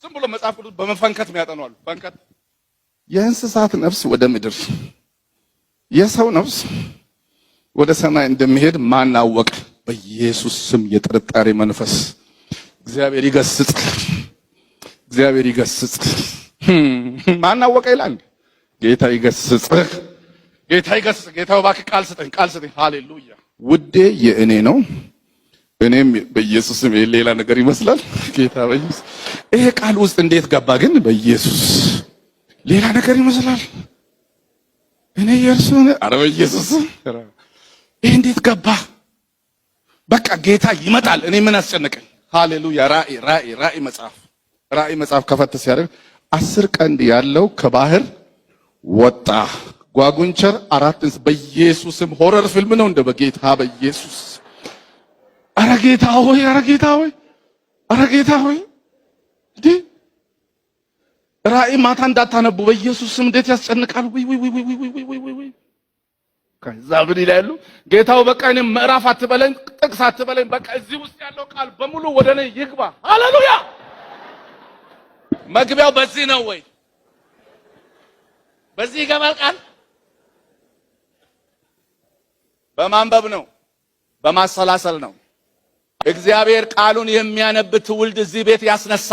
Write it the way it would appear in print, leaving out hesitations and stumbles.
ዝም ብሎ መጽሐፍ ቅዱስ በመፈንከት የሚያጠኗሉ። ፈንከት የእንስሳት ነፍስ ወደ ምድር የሰው ነፍስ ወደ ሰማይ እንደሚሄድ ማን አወቀ? በኢየሱስ ስም የጥርጣሬ መንፈስ እግዚአብሔር ይገስጽ፣ እግዚአብሔር ይገስጽ። ማን አወቀ ይላል። ጌታ ይገስጽ፣ ጌታ ይገስጽ። ጌታው እባክህ ቃል ስጠኝ፣ ቃል ስጠኝ። ሃሌሉያ። ውዴ የእኔ ነው፣ እኔም በኢየሱስ ስም። ሌላ ነገር ይመስላል። ጌታ በኢየሱስ ይሄ ቃል ውስጥ እንዴት ገባ ግን? በኢየሱስ ሌላ ነገር ይመስላል። እኔ የእርሱ አረ በኢየሱስ ይሄ እንዴት ገባ? በቃ ጌታ ይመጣል። እኔ ምን አስጨነቀኝ? ሃሌሉያ። ራእይ መጽሐፍ ከፈተ ሲያደርግ 10 ቀንድ ያለው ከባህር ወጣ። ጓጉንቸር 4 በኢየሱስም ሆረር ፊልም ነው እንደ በጌታ በኢየሱስ አረ ጌታ ሆይ፣ አረ ጌታ ሆይ፣ አረ ጌታ ሆይ። እንዴ ራእይ ማታ እንዳታነቡ በኢየሱስ ስም። እንዴት ያስጨንቃል! ወይ ከዛ ምን ይላሉ? ጌታው በቃ እኔ ምዕራፍ አትበለኝ፣ ጥቅስ አትበለኝ፣ በቃ እዚህ ውስጥ ያለው ቃል በሙሉ ወደ እኔ ይግባ። ሃሌሉያ። መግቢያው በዚህ ነው ወይ? በዚህ ይገባል ቃል? በማንበብ ነው፣ በማሰላሰል ነው። እግዚአብሔር ቃሉን የሚያነብ ትውልድ እዚህ ቤት ያስነሳ።